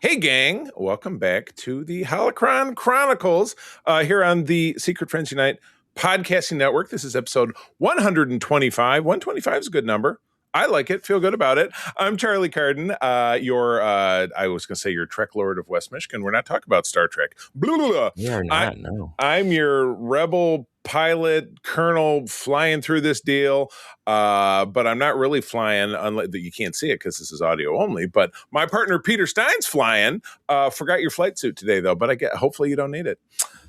Hey, gang. Welcome back to the Holocron Chronicles here on the Secret Friends Unite podcasting network. This is episode 125. 125 is a good number. I like it. Feel good about it. I'm Charlie Carden, I was going to say your Trek Lord of West Michigan. We're not talking about Star Trek. Blah, blah, blah. We are not, no. I'm your rebel pilot colonel flying through this deal, but I'm not really flying. Unless you can't see it because this is audio only. But my partner Peter Stein's flying. Forgot your flight suit today though, but hopefully you don't need it.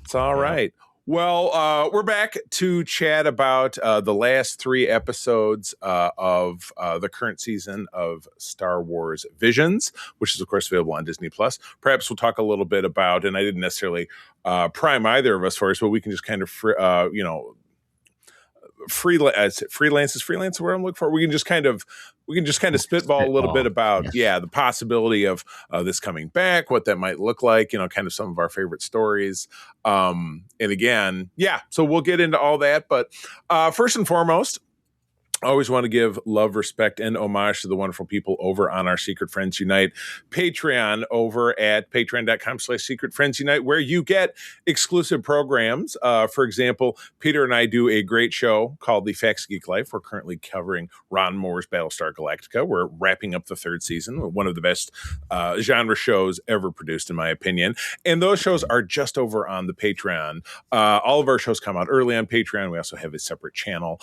It's all right. Well, we're back to chat about the last 3 episodes of the current season of Star Wars Visions, which is, of course, available on Disney+. Perhaps we'll talk a little bit about, and I didn't necessarily prime either of us for us, but we can just kind of, freelance is where I'm looking for. We can just kind of spitball a little bit about the possibility of this coming back, what that might look like, kind of some of our favorite stories. And again, so we'll get into all that. But first and foremost, I always want to give love, respect, and homage to the wonderful people over on our Secret Friends Unite Patreon over at patreon.com/secretfriendsunite, where you get exclusive programs. For example, Peter and I do a great show called The Facts Geek Life. We're currently covering Ron Moore's Battlestar Galactica. We're wrapping up the 3rd season, one of the best genre shows ever produced, in my opinion. And those shows are just over on the Patreon. All of our shows come out early on Patreon. We also have a separate channel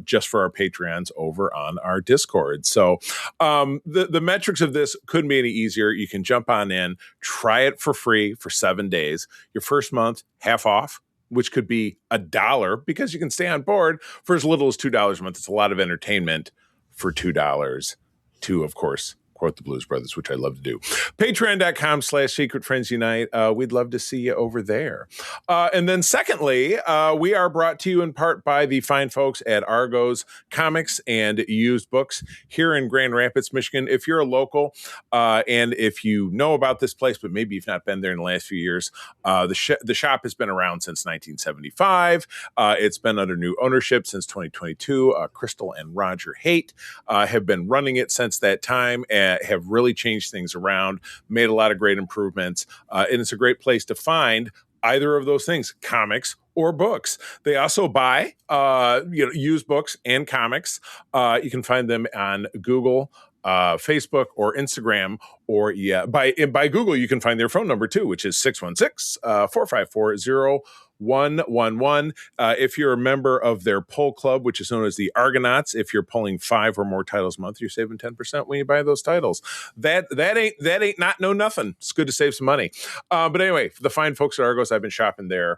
just for our Patreons over on our Discord. So the metrics of this couldn't be any easier. You can jump on in, try it for free for 7 days. Your first month, half off, which could be $1 because you can stay on board for as little as $2 a month. It's a lot of entertainment for $2 to, of course, quote the Blues Brothers, which I love to do. Patreon.com/secretfriendsunite. We'd love to see you over there. And then secondly, we are brought to you in part by the fine folks at Argos Comics and Used Books here in Grand Rapids, Michigan. If you're a local and if you know about this place, but maybe you've not been there in the last few years, the shop has been around since 1975. It's been under new ownership since 2022. Crystal and Roger Haight have been running it since that time and have really changed things around, made a lot of great improvements, and it's a great place to find either of those things, comics or books. They also buy used books and comics. You can find them on Google, Facebook, or Instagram, or by Google you can find their phone number too, which is 616-454-0111. If you're a member of their pull club, which is known as the Argonauts, if you're pulling 5 or more titles a month, you're saving 10% when you buy those titles. That ain't not no nothing. It's good to save some money. But anyway, the fine folks at Argos, I've been shopping there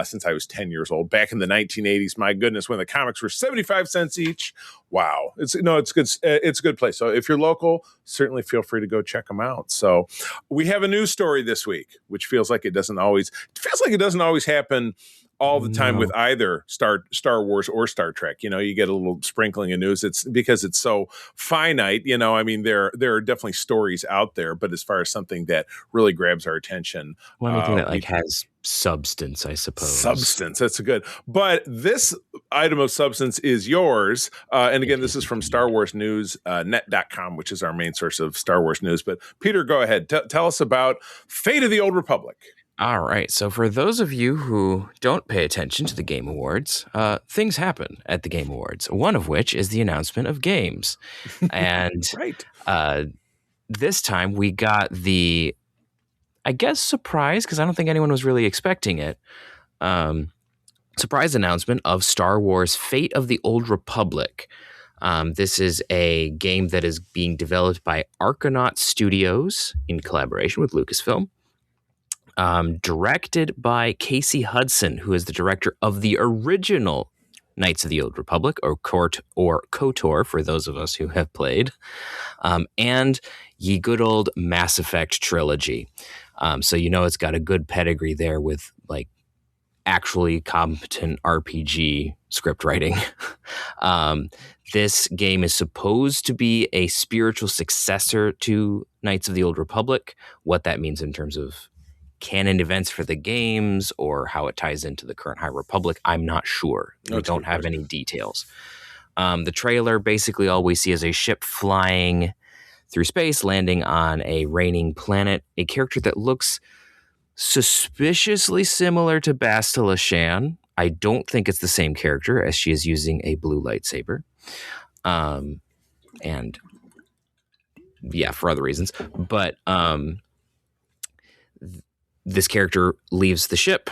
since I was 10 years old, back in the 1980s. My goodness, when the comics were 75 cents each. Wow, it's good. It's a good place. So if you're local, certainly feel free to go check them out. So we have a news story this week, which feels like it doesn't always happen all the time with either Star Wars or Star Trek. You get a little sprinkling of news. It's because it's so finite. I mean, there are definitely stories out there, but as far as something that really grabs our attention, anything that has substance, I suppose. Substance, that's a good. But this item of substance is yours. And again, this is from Star Wars News net.com, which is our main source of Star Wars news. But Peter, go ahead. Tell us about Fate of the Old Republic. All right. So for those of you who don't pay attention to the Game Awards, things happen at the Game Awards, one of which is the announcement of games. And right. This time we got the, I guess, surprise, because I don't think anyone was really expecting it, surprise announcement of Star Wars Fate of the Old Republic. This is a game that is being developed by Argonaut Studios in collaboration with Lucasfilm. Directed by Casey Hudson, who is the director of the original Knights of the Old Republic, or KOTOR, for those of us who have played, and ye good old Mass Effect trilogy. So it's got a good pedigree there with actually competent RPG script writing. This game is supposed to be a spiritual successor to Knights of the Old Republic. What that means in terms of canon events for the games or how it ties into the current High Republic, I'm not sure. We don't have any details. The trailer, basically all we see is a ship flying through space, landing on a raining planet. A character that looks suspiciously similar to Bastila Shan. I don't think it's the same character, as she is using a blue lightsaber. And yeah, for other reasons. But this character leaves the ship,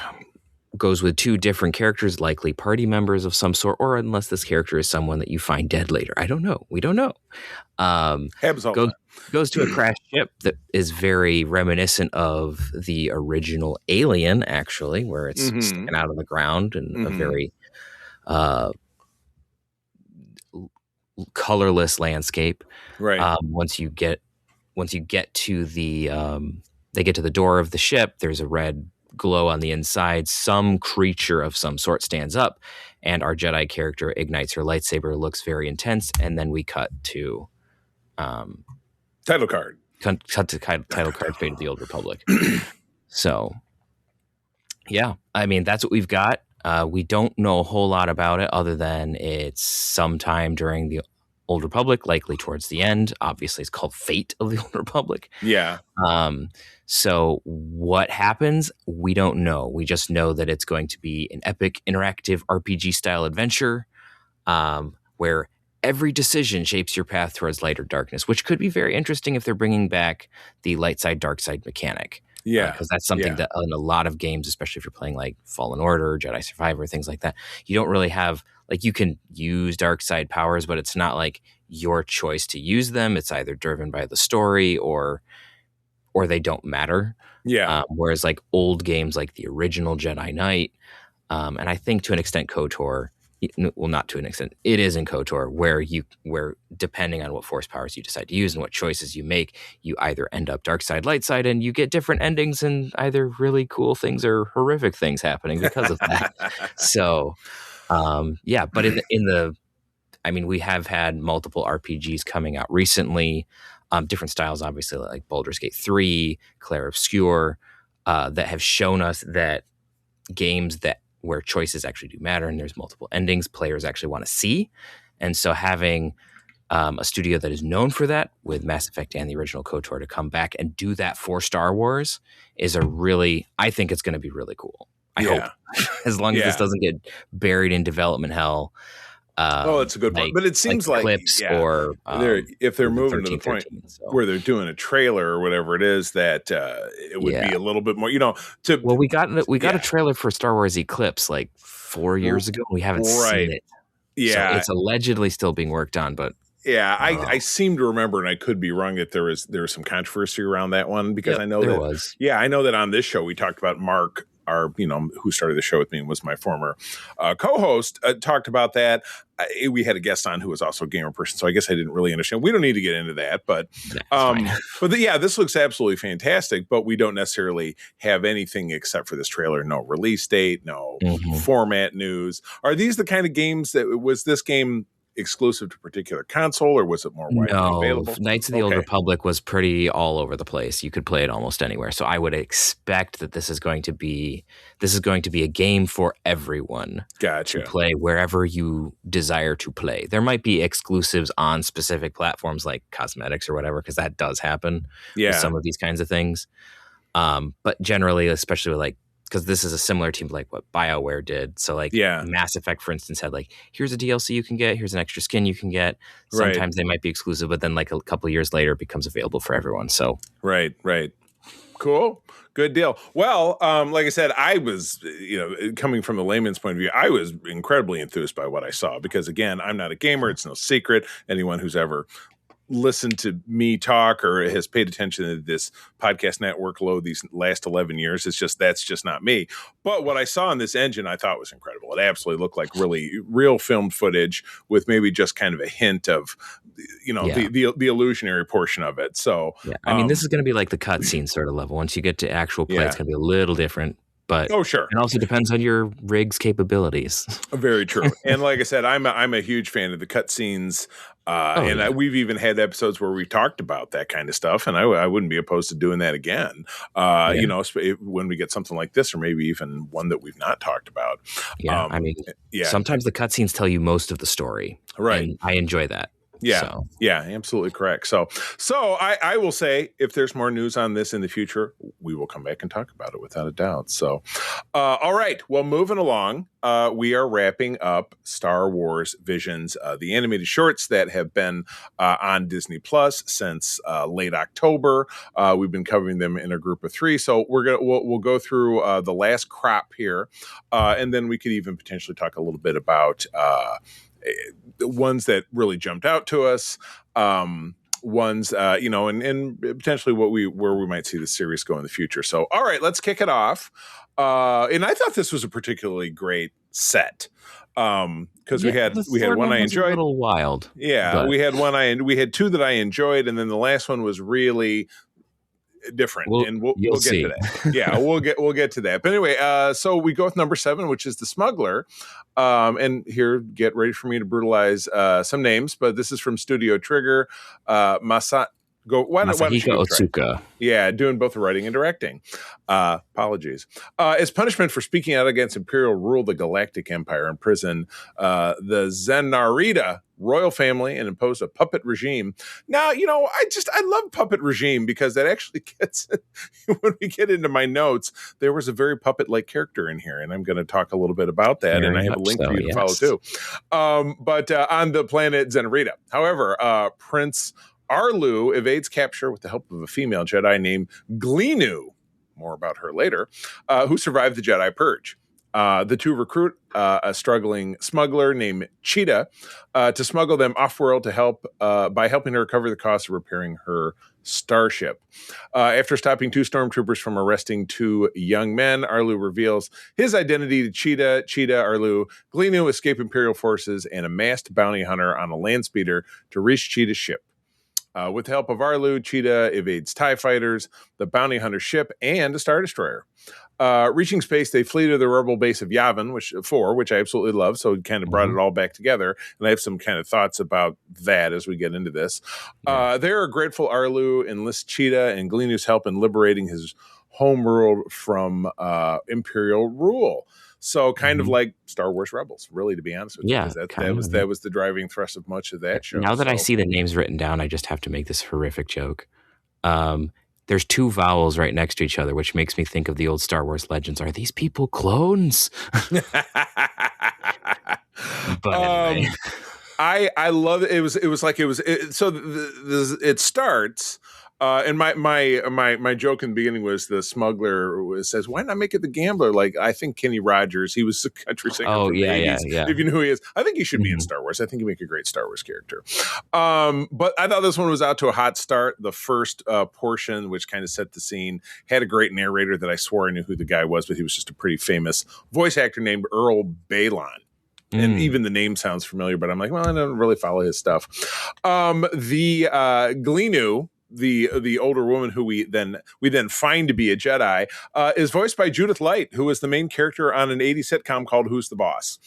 goes with 2 different characters, likely party members of some sort, or unless this character is someone that you find dead later. I don't know. We don't know. Goes to a crashed ship that is very reminiscent of the original Alien, actually, where it's sticking out of the ground in a very colorless landscape. Right. Once you get to the they get to the door of the ship, there's a red glow on the inside. Some creature of some sort stands up, and our Jedi character ignites her lightsaber, looks very intense, and then we cut to title card. Cut to title card, Fate of the Old Republic. So, yeah, I mean, that's what we've got. We don't know a whole lot about it other than it's sometime during the Old Republic, likely towards the end. Obviously, it's called Fate of the Old Republic. Yeah. So what happens, we don't know. We just know that it's going to be an epic interactive RPG style adventure where every decision shapes your path towards light or darkness, which could be very interesting if they're bringing back the light side, dark side mechanic. Yeah. Because that's something that in a lot of games, especially if you're playing like Fallen Order, Jedi Survivor, things like that, you don't really have, like, you can use dark side powers, but it's not like your choice to use them. It's either driven by the story or they don't matter. Yeah. Whereas like old games like the original Jedi Knight, and I think to an extent KOTOR, well, not to an extent, it is in KOTOR, where depending on what force powers you decide to use and what choices you make, you either end up dark side, light side, and you get different endings and either really cool things or horrific things happening because of that. So, yeah, but I mean, we have had multiple RPGs coming out recently, different styles, obviously, like Baldur's Gate 3, Clair Obscur, that have shown us that games where choices actually do matter and there's multiple endings, players actually want to see. And so having a studio that is known for that, with Mass Effect and the original KOTOR, to come back and do that for Star Wars is I think it's going to be really cool. I hope, as long as this doesn't get buried in development hell. It's a good point. But it seems like Eclipse if they're moving to the point where they're doing a trailer or whatever it is, that it would be a little bit more, well, we got a trailer for Star Wars Eclipse like 4 years ago. We haven't seen it. Yeah. So it's allegedly still being worked on, but yeah, I seem to remember, and I could be wrong, that there was some controversy around that one, because I know there was. Yeah, I know that on this show we talked about Mark, who started the show with me and was my former co-host, talked about that. We had a guest on who was also a gamer person, so I guess I didn't really understand. We don't need to get into that, but this looks absolutely fantastic. But we don't necessarily have anything except for this trailer. No release date, no format news. Are these the kind of games was this game exclusive to a particular console, or was it more widely available? Knights of the Old Republic was pretty all over the place. You could play it almost anywhere. So I would expect that this is going to be a game for everyone. Gotcha. To play wherever you desire to play. There might be exclusives on specific platforms like cosmetics or whatever, because that does happen with some of these kinds of things. But generally, especially with like, because this is a similar team like what BioWare did. So like Mass Effect, for instance, had like, here's a DLC you can get, here's an extra skin you can get. Sometimes they might be exclusive, but then like a couple of years later it becomes available for everyone. So right. Cool. Good deal. Well, like I said, I was, coming from the layman's point of view, I was incredibly enthused by what I saw, because again, I'm not a gamer. It's no secret. Anyone who's ever listened to me talk or has paid attention to this podcast network load these last 11 years, that's just not me. But what I saw in this engine, I thought was incredible. It absolutely looked like really real filmed footage with maybe just kind of a hint of, the illusionary portion of it. So, I mean, this is going to be like the cutscene sort of level. Once you get to actual play, it's going to be a little different. But sure. It also depends on your rig's capabilities. Very true. And like I said, I'm a huge fan of the cutscenes. We've even had episodes where we talked about that kind of stuff, and I wouldn't be opposed to doing that again. When we get something like this, or maybe even one that we've not talked about. Sometimes the cutscenes tell you most of the story. Right. And I enjoy that. Yeah. So. Yeah, absolutely correct. So I will say, if there's more news on this in the future, we will come back and talk about it without a doubt. So, all right. Well, moving along, we are wrapping up Star Wars Visions, the animated shorts that have been on Disney Plus since late October. We've been covering them in a group of 3. So we'll go through the last crop here, and then we could even potentially talk a little bit about the ones that really jumped out to us, ones, and potentially where we might see the series go in the future. So, all right, let's kick it off. And I thought this was a particularly great set. Because we had one I enjoyed. A little wild. Yeah, but we had 2 that I enjoyed, and then the last one was really different, and we'll get to that. Yeah, we'll get to that. But anyway, so we go with number 7, which is the Smuggler. And here, get ready for me to brutalize some names, but this is from Studio Trigger. Masahiko Otsuka. Yeah, doing both the writing and directing. Apologies. As punishment for speaking out against Imperial rule, the Galactic Empire imprisoned the Zenarita royal family and imposed a puppet regime. Now, I love puppet regime because that actually gets, when we get into my notes, there was a very puppet-like character in here, and I'm going to talk a little bit about that, and I have a link for you to follow too. But on the planet Zenarita. However, Prince Arlu evades capture with the help of a female Jedi named Glinu, more about her later, who survived the Jedi Purge. The 2 recruit a struggling smuggler named Cheetah to smuggle them off-world to help by helping her cover the cost of repairing her starship. After stopping 2 stormtroopers from arresting 2 young men, Arlu reveals his identity to Cheetah, Arlu, Glinu escape Imperial forces, and a masked bounty hunter on a land speeder to reach Cheetah's ship. With the help of Arlu, Cheetah evades TIE fighters, the bounty hunter ship, and a Star Destroyer. Reaching space, they flee to the rebel base of Yavin, which I absolutely love, so it kind of brought it all back together, and I have some kind of thoughts about that as we get into this. There, grateful Arlu enlists Cheetah and Glinu's help in liberating his home world from Imperial rule. So kind of like Star Wars Rebels, really, to be honest with you. That was the driving thrust of much of that show. Now that I see the names written down, I just have to make this horrific joke. There's 2 vowels right next to each other, which makes me think of the old Star Wars legends. Are these people clones? But anyway. I love it. It starts. And my joke in the beginning was the smuggler says, "Why not make it the gambler?" Like, I think Kenny Rogers, he was a country singer. From the 80s. Yeah. If you know who he is, I think he should be in Star Wars. I think he'd make a great Star Wars character. But I thought this one was out to a hot start. The first portion, which kind of set the scene, had a great narrator that I swore I knew who the guy was, but he was just a pretty famous voice actor named Earl Balon. And even the name sounds familiar, but I'm like, well, I don't really follow his stuff. The Glinu, the older woman who we then find to be a Jedi, is voiced by Judith Light, who was the main character on an 80s sitcom called Who's the Boss?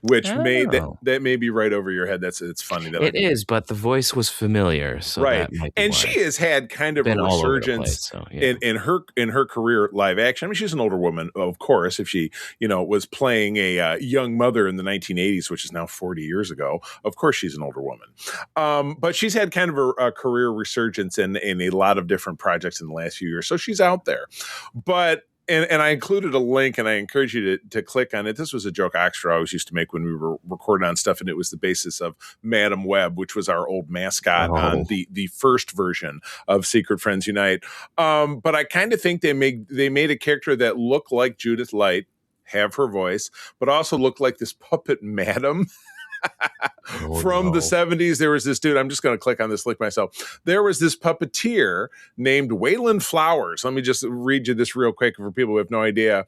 Which that may be right over your head. It's funny that it is, but the voice was familiar, so right. And she has had kind of a resurgence in her career live action. I mean, she's an older woman, of course. If she was playing a young mother in the 1980s, which is now 40 years ago, of course she's an older woman. But she's had kind of a career resurgence in a lot of different projects in the last few years, so she's out there. But And I included a link, and I encourage you to click on it. This was a joke Oxtra always used to make when we were recording on stuff, and it was the basis of Madam Web, which was our old mascot on the first version of Secret Friends Unite. But I kind of think they made a character that looked like Judith Light, have her voice, but also looked like this puppet madam. From the 70s, there was this dude. I'm just going to click on this link myself. There was this puppeteer named Waylon Flowers. Let me just read you this real quick for people who have no idea.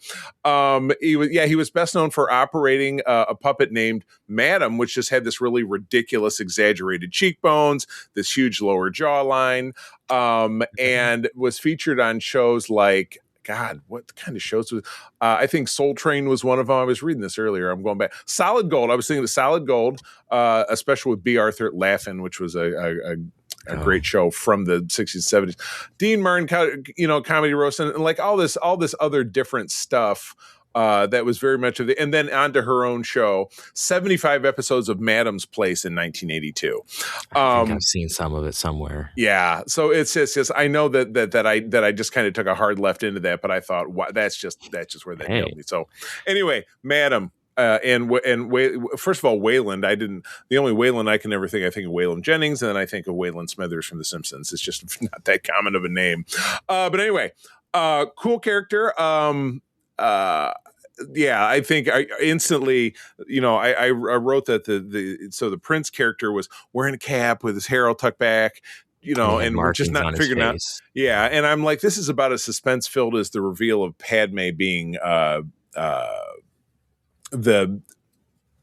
He was best known for operating a puppet named Madam, which just had this really ridiculous, exaggerated cheekbones, this huge lower jawline, and was featured on shows like, God, what kind of shows was? I think Soul Train was one of them. I was reading this earlier. I'm going back. Solid Gold. I was thinking of Solid Gold, a special with B. Arthur Laughlin, which was a great show from the 60s, 70s. Dean Martin, comedy roast, and like all this other different stuff. that was very much of the, and then onto her own show, 75 episodes of Madam's Place in 1982. I think I've seen some of it somewhere. Yeah, so it's just I know that I just kind of took a hard left into that, but I thought, wow, that's just where that nailed me. So anyway, Madam. First of all, Wayland. The only Wayland I can ever think. I think of Wayland Jennings, and then I think of Wayland Smithers from The Simpsons. It's just not that common of a name. But anyway, cool character. Yeah, I think I instantly, I wrote that the Prince character was wearing a cap with his hair all tucked back, and we're just not figuring out. Yeah, and I'm like, this is about as suspense filled as the reveal of Padme being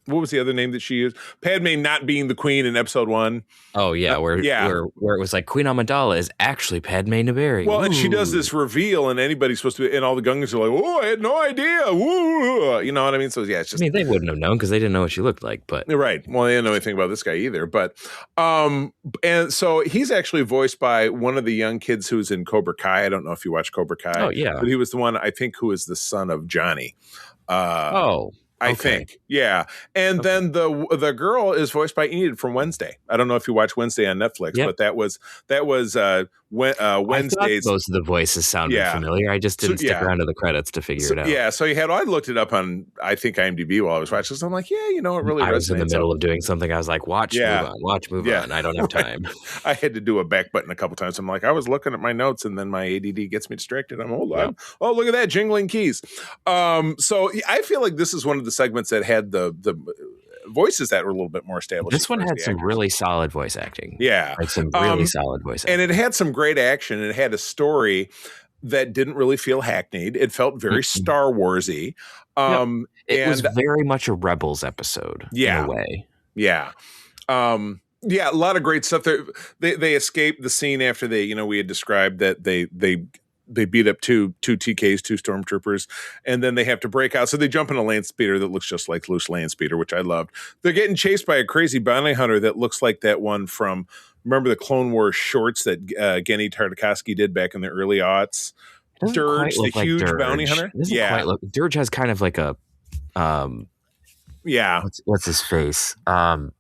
what was the other name that she used? Padme not being the queen in episode 1. Oh yeah, where it was like Queen Amidala is actually Padme Naberrie. Well, and she does this reveal, and anybody's supposed to, and all the Gungans are like, "Oh, I had no idea." Woo. You know what I mean? So yeah, it's just. I mean, they wouldn't have known because they didn't know what she looked like. But right, well, they didn't know anything about this guy either. But, and so he's actually voiced by one of the young kids who's in Cobra Kai. I don't know if you watch Cobra Kai. Oh yeah, but he was the one I think who is the son of Johnny. I Okay. think, yeah. And then the girl is voiced by Enid from Wednesday. I don't know if you watch Wednesday on Netflix, but that was Wednesdays. Most of the voices sounded familiar. I just didn't stick around to the credits to figure it out. Yeah, so I looked it up on I think IMDb while I was watching. So I'm like, it really. I was in the middle of doing something. I was like, move on. I don't have time. I had to do a back button a couple times. I'm like, I was looking at my notes, and then my ADD gets me distracted. I'm oh, look at that jingling keys. So I feel like this is one of the segments that had the voices that were a little bit more established. This one had some really solid voice acting. Yeah. Like some really solid voice acting. And it had some great action. It had a story that didn't really feel hackneyed. It felt very Star Wars-y. It was very much a Rebels episode in a way. Yeah. A lot of great stuff. They escaped the scene after we had described that they beat up two TKs, two stormtroopers, and then they have to break out. So they jump in a land speeder that looks just like loose land speeder, which I loved. They're getting chased by a crazy bounty hunter that looks like that one from, remember the Clone Wars shorts that Genny Tartakovsky did back in the early aughts? Dirge, the huge bounty hunter. Dirge has kind of like a, what's his face? The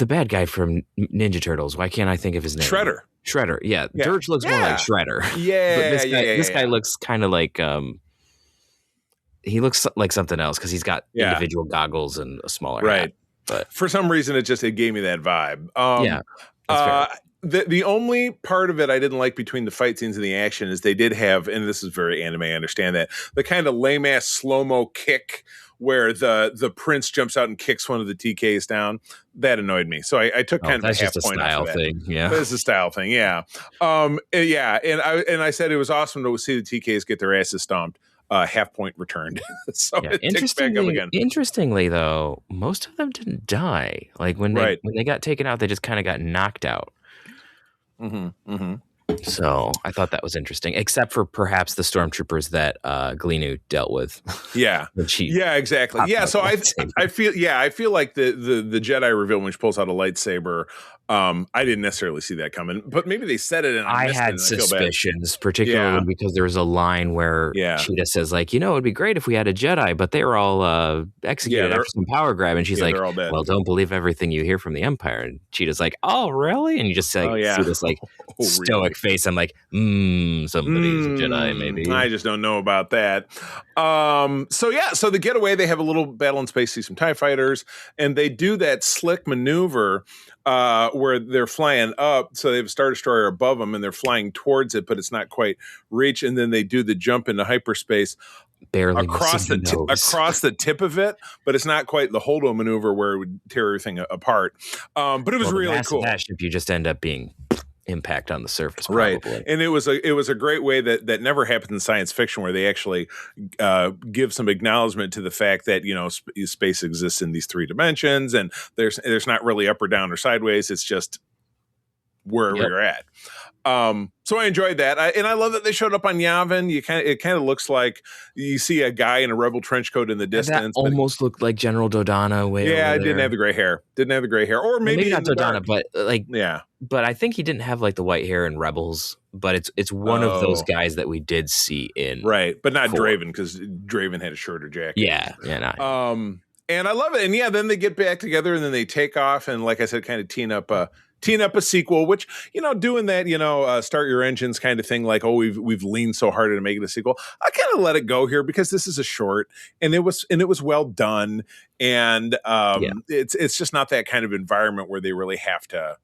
bad guy from Ninja Turtles. Why can't I think of his name? Shredder, yeah. Dirge looks more like Shredder. Yeah, but this guy looks kind of like he looks like something else because he's got individual goggles and a smaller hat. But for some reason, it gave me that vibe. The only part of it I didn't like between the fight scenes and the action is they did have, and this is very anime, I understand that, the kind of lame ass slow mo kick where the prince jumps out and kicks one of the TKs down. That annoyed me. So I took kind of a half point off of that. Thing. Yeah. It's a style thing. Yeah. And I said it was awesome to see the TKs get their asses stomped. Half point returned. So it ticks back up again. Interestingly, though, most of them didn't die. Like when they got taken out, they just kind of got knocked out. Mm-hmm. Mm-hmm. So I thought that was interesting, except for perhaps the stormtroopers that Gleanu dealt with. Yeah. Exactly. Yeah. So I feel like the Jedi reveal when she pulls out a lightsaber. I didn't necessarily see that coming, but maybe they said it and I had suspicions, particularly because there was a line where Cheetah says, like, it would be great if we had a Jedi, but they were all executed after some power grab. And she's like, well, don't believe everything you hear from the Empire. And Cheetah's like, oh, really? And you just see this like stoic face. I'm like, somebody's a Jedi, maybe. I just don't know about that. So the getaway, they have a little battle in space, see some TIE fighters, and they do that slick maneuver where they're flying up. So they have a Star Destroyer above them and they're flying towards it, but it's not quite reach. And then they do the jump into hyperspace barely across the tip of it, but it's not quite the Holdo maneuver where it would tear everything apart. But it was really cool. That ship, you just end up being impact on the surface, probably. Right? And it was a great way that never happens in science fiction, where they actually give some acknowledgement to the fact that space exists in these three dimensions, and there's not really up or down or sideways. It's just wherever you're at. So I enjoyed that, and I love that they showed up on Yavin. It kind of looks like you see a guy in a rebel trench coat in the distance. That almost looked like General Dodonna way over yeah, there. didn't have the gray hair. Or maybe not Dodonna, but yeah. But I think he didn't have like the white hair in Rebels. But it's one of those guys that we did see in but not Draven, because Draven had a shorter jacket. Yeah, not. And I love it. And yeah, then they get back together, and then they take off, and like I said, kind of teeing up a sequel, which, doing that, start your engines kind of thing, like, oh, we've leaned so hard to make it a sequel. I kind of let it go here because this is a short, and it was well done, and it's just not that kind of environment where they really have to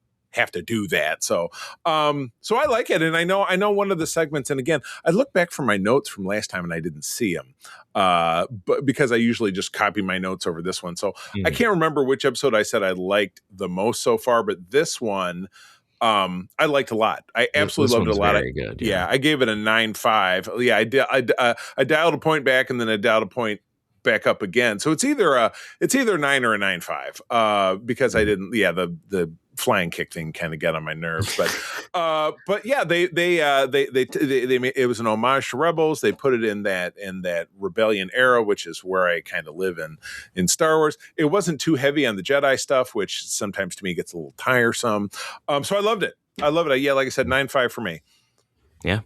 do that. So I like it. And I know one of the segments, and again, I look back from my notes from last time and I didn't see them, but because I usually just copy my notes over this one. So I can't remember which episode I said I liked the most so far, but this one, I liked a lot. I absolutely loved it a lot. Very good. Yeah. I gave it a 9.5. Yeah. I dialed a point back, and then I dialed a point back up again. So it's either 9 or a 9.5, because I didn't, the flying kick thing kind of got on my nerves, but yeah, they made, it was an homage to Rebels. They put it in that rebellion era, which is where I kind of live in Star Wars. It wasn't too heavy on the Jedi stuff, which sometimes to me gets a little tiresome. So I loved it. Yeah, like I said, 9.5 for me. Yeah.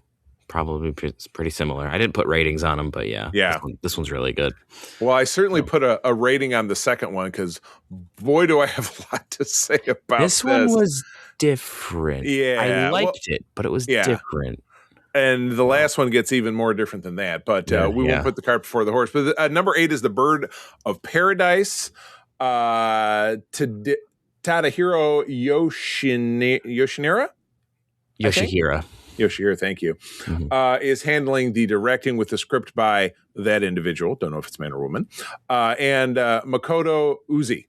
Probably pretty similar. I didn't put ratings on them, but yeah. This one's really good. Well, I certainly put a rating on the second one, because boy, do I have a lot to say about this. This one was different. Yeah. I liked it, but it was different. And the last one gets even more different than that. But we won't put the cart before the horse. But number 8 is The Bird of Paradise. Tadahiro Yoshihira, thank you, is handling the directing with the script by that individual. Don't know if it's man or woman. And Makoto Uezu,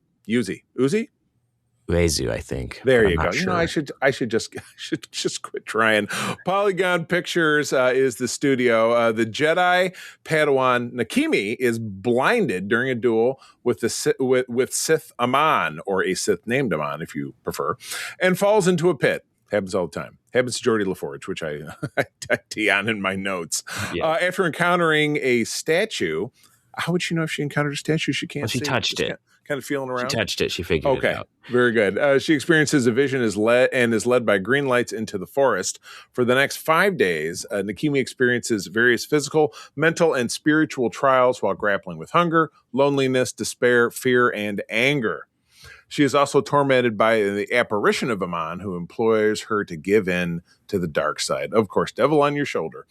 I think. There you go. Sure. I should just quit trying. Polygon Pictures is the studio. The Jedi Padawan Nakimi is blinded during a duel with Sith Amon, or a Sith named Amon, if you prefer, and falls into a pit. Happens all the time. Happens to Geordi LaForge, which I tee on in my notes. Yeah. After encountering a statue, how would she know if she encountered a statue? She can't see. She touched it. Kind of feeling around. She touched it. She figured it out. Very good. She experiences a vision is led by green lights into the forest. For the next 5 days, Nakimi experiences various physical, mental, and spiritual trials while grappling with hunger, loneliness, despair, fear, and anger. She is also tormented by the apparition of Amon, who implores her to give in to the dark side. Of course, devil on your shoulder.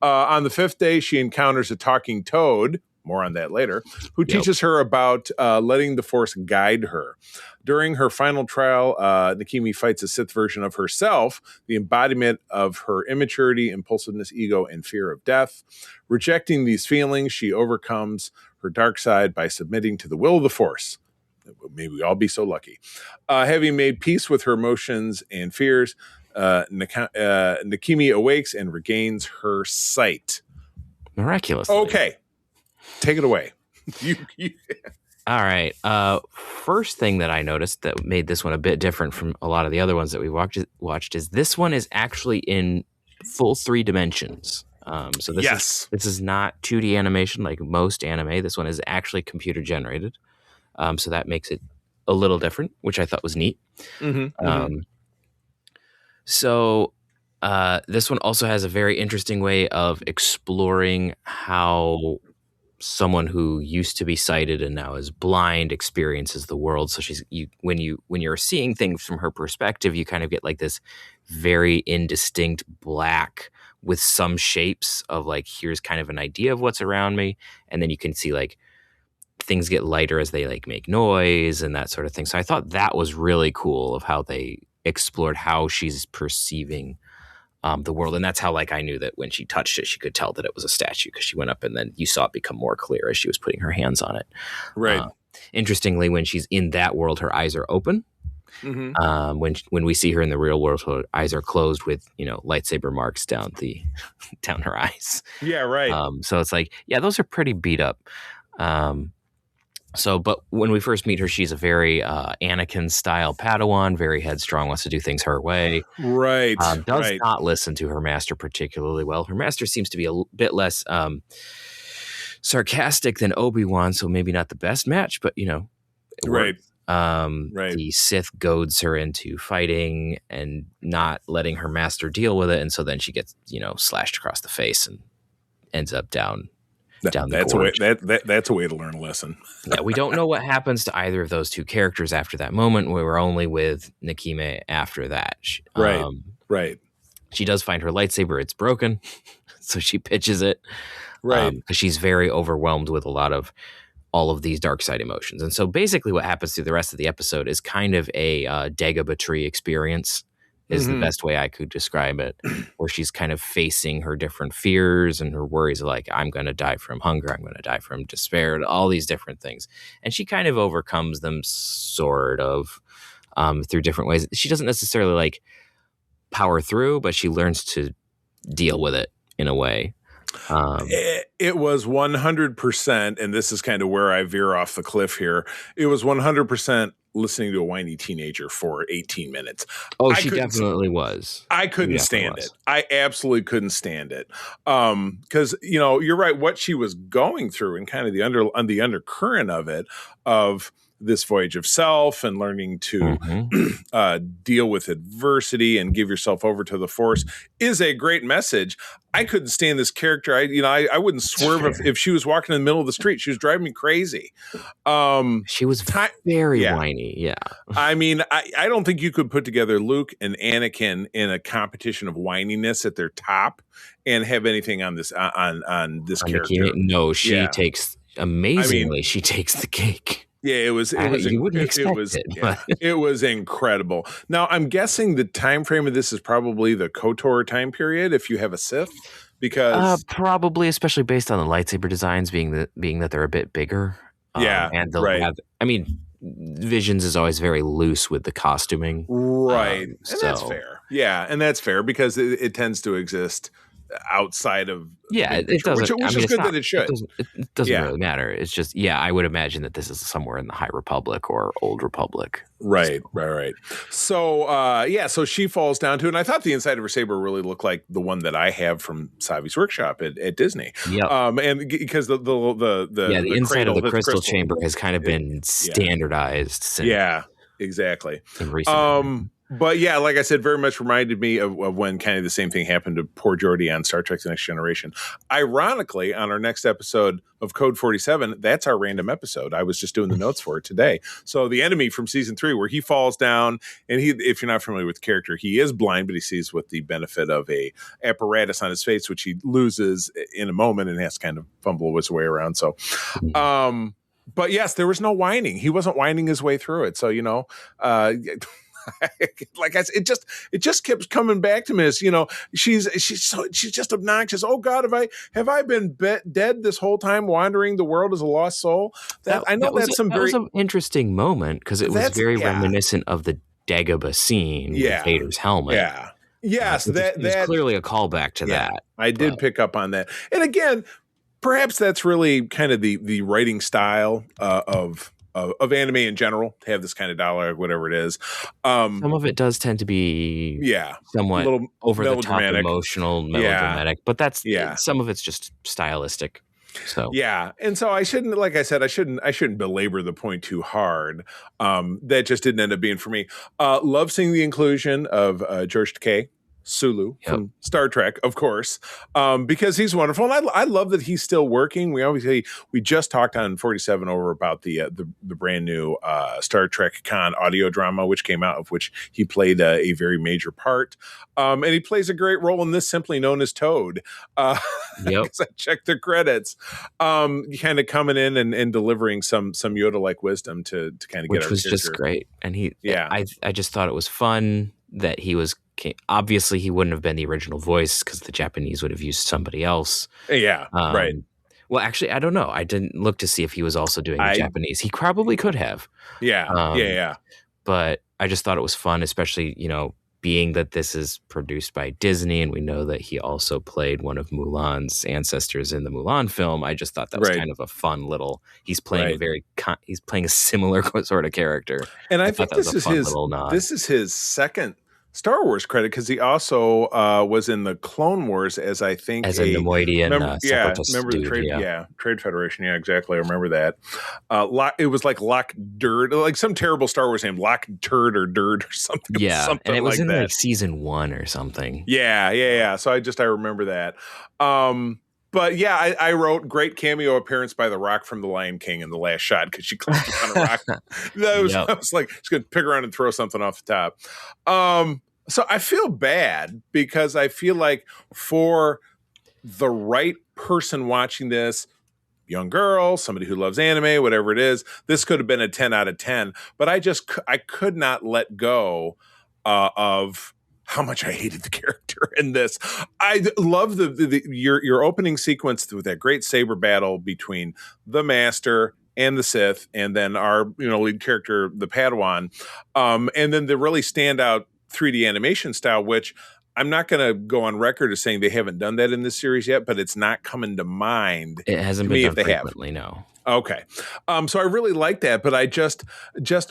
On the 5th day, she encounters a talking toad, more on that later, who teaches her about letting the Force guide her. During her final trial, Nakimi fights a Sith version of herself, the embodiment of her immaturity, impulsiveness, ego, and fear of death. Rejecting these feelings, she overcomes her dark side by submitting to the will of the Force. May we all be so lucky. Having made peace with her emotions and fears, Nakimi awakes and regains her sight. Miraculously. Okay. Take it away. All right. First thing that I noticed that made this one a bit different from a lot of the other ones that we watched is this one is actually in full 3 dimensions. So this is not 2D animation like most anime. This one is actually computer generated. So that makes it a little different, which I thought was neat. So this one also has a very interesting way of exploring how someone who used to be sighted and now is blind experiences the world. So when you're seeing things from her perspective, you kind of get like this very indistinct black with some shapes of like, here's kind of an idea of what's around me. And then you can see like things get lighter as they like make noise and that sort of thing. So I thought that was really cool of how they explored how she's perceiving the world. And that's how like I knew that when she touched it, she could tell that it was a statue, because she went up and then you saw it become more clear as she was putting her hands on it. Right. Interestingly, when she's in that world, her eyes are open. When we see her in the real world, her eyes are closed with, lightsaber marks down her eyes. Yeah, right. So it's like, yeah, those are pretty beat up. So, but when we first meet her, she's a very Anakin-style Padawan, very headstrong, wants to do things her way. Right. Does not listen to her master particularly well. Her master seems to be a bit less sarcastic than Obi-Wan, so maybe not the best match, but, it works. The Sith goads her into fighting and not letting her master deal with it, and so then she gets, slashed across the face and ends up down that's gorge. That's a way to learn a lesson. Yeah, we don't know what happens to either of those two characters after that moment. We were only with Nikime after that. Right. She does find her lightsaber. It's broken, so she pitches it. Right. Because she's very overwhelmed with all of these dark side emotions. And so basically what happens through the rest of the episode is kind of a Dagobah tree experience is the best way I could describe it, where she's kind of facing her different fears and her worries, like, I'm going to die from hunger, I'm going to die from despair, all these different things. And she kind of overcomes them sort of through different ways. She doesn't necessarily like power through, but she learns to deal with it in a way. It was 100%, and this is kind of where I veer off the cliff here. It was 100% listening to a whiny teenager for 18 minutes. Oh, she definitely was. I couldn't stand it. I absolutely couldn't stand it. Because, you're right. What she was going through and kind of the undercurrent of it, of this voyage of self and learning to deal with adversity and give yourself over to the Force is a great message. I couldn't stand this character. I wouldn't swerve if she was walking in the middle of the street. She was driving me crazy. She was very whiny. Yeah. I mean, I don't think you could put together Luke and Anakin in a competition of whininess at their top and have anything on this character. No, she takes amazingly. She takes the cake. Yeah, it was incredible. Now, I'm guessing the time frame of this is probably the KOTOR time period if you have a Sith, because probably, especially based on the lightsaber designs being that they're a bit bigger. And Visions is always very loose with the costuming. Right. And that's fair. Yeah, and that's fair because it tends to exist outside of it doesn't, which is good that it should. It doesn't really matter. It's just I would imagine that this is somewhere in the High Republic or Old Republic. Right. So so she falls down to it, and I thought the inside of her saber really looked like the one that I have from Savi's workshop at Disney. And because the inside of the crystal chamber has kind of been standardized since exactly in recent but yeah, like I said, very much reminded me of when kind of the same thing happened to poor Geordi on Star Trek The Next Generation. Ironically, on our next episode of Code 47, that's our random episode. I was just doing the notes for it today. So the enemy from season 3, where he falls down, and if you're not familiar with the character, he is blind, but he sees with the benefit of a apparatus on his face, which he loses in a moment and has to kind of fumble his way around. So, but yes, there was no whining. He wasn't whining his way through it. So, like I said, it just kept coming back to me as she's just obnoxious. Oh God, have I been dead this whole time, wandering the world as a lost soul? That was an interesting moment because it was very reminiscent of the Dagobah scene with Vader's helmet. Yeah, yes, that's clearly a callback to that. I did pick up on that, and again, perhaps that's really kind of the writing style of anime in general, to have this kind of dialogue, whatever it is. Some of it does tend to be somewhat over the top, emotional, melodramatic, but that's some of it's just stylistic. So and so I shouldn't, like I said, I shouldn't belabor the point too hard. That just didn't end up being for me. Love seeing the inclusion of George Takei, Sulu from Star Trek, of course, because he's wonderful, and I love that he's still working. We just talked on 47 over about the brand new Star Trek Con audio drama, which came out, of which he played a very major part, and he plays a great role in this, simply known as Toad. Because I checked the credits, kind of coming in and delivering some Yoda-like wisdom to kind of get which was just great, and I just thought it was fun that he was. Obviously, he wouldn't have been the original voice because the Japanese would have used somebody else. Right. Well, actually, I don't know. I didn't look to see if he was also doing the Japanese. He probably could have. Yeah. But I just thought it was fun, especially, being that this is produced by Disney, and we know that he also played one of Mulan's ancestors in the Mulan film, I just thought that was Right. kind of a fun little. He's playing Right. he's playing a similar sort of character. And I I thought think that was a fun little nod. this is his second Star Wars credit, because he also was in the Clone Wars as, I think, As a Nemoidian separatist member of the dude, Trade Federation. Yeah, exactly. I remember that. It was like Lock Dirt, like some terrible Star Wars name, Lock Turd or Dirt or something. Yeah, something and it was like in that. like season 1 or something. Yeah. So I remember that. But yeah, I wrote great cameo appearance by The Rock from The Lion King in the last shot, because she climbed on a rock. I was like, she's going to pick around and throw something off the top. So I feel bad, because I feel like for the right person watching this, young girl, somebody who loves anime, whatever it is, this could have been a 10 out of 10. But I could not let go of how much I hated the character in this. I love your opening sequence with that great saber battle between the Master and the Sith, and then our lead character, the Padawan, and then the really standout 3D animation style, which I'm not going to go on record as saying they haven't done that in this series yet, but it's not coming to mind. It hasn't been done frequently, no. Okay. So I really like that, but I just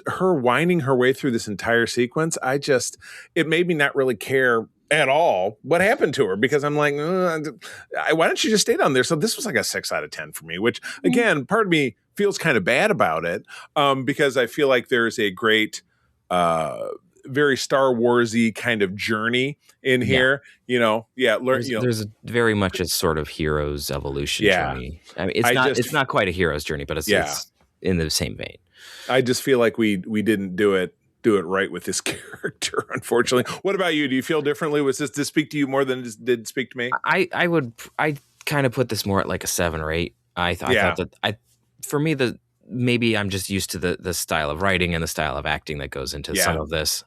her winding her way through this entire sequence, it made me not really care at all what happened to her, because I'm like, why don't you just stay down there? So this was like a 6 out of 10 for me, which again, part of me feels kind of bad about it, because I feel like there's a great, very Star Warsy kind of journey in here. There's very much a sort of hero's evolution journey. I mean, it's not quite a hero's journey, but it's in the same vein. I just feel like we didn't do it right with this character, unfortunately. What about you? Do you feel differently? Did this speak to you more than it did speak to me? I kind of put this more at like a 7 or 8. I thought that for me, maybe I'm just used to the style of writing and the style of acting that goes into some of this.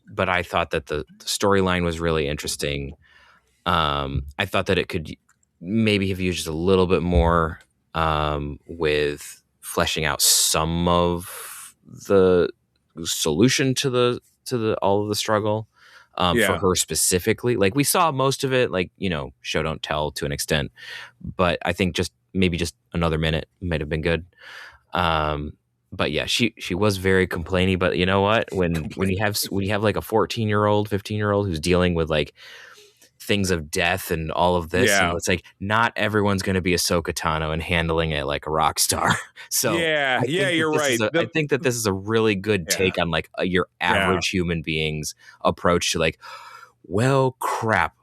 But I thought that the storyline was really interesting. I thought that it could maybe have used a little bit more with fleshing out some of the solution to all of the struggle for her specifically. Like, we saw most of it, like, show don't tell to an extent, but I think maybe just another minute might have been good. But yeah, she was very complainy, but you know what? When you have like a 14-year-old, 15-year-old who's dealing with like things of death and all of this, and it's like, not everyone's going to be Ahsoka Tano and handling it like a rock star. So you're right. I think that this is a really good take on like your average human being's approach to like, well, crap.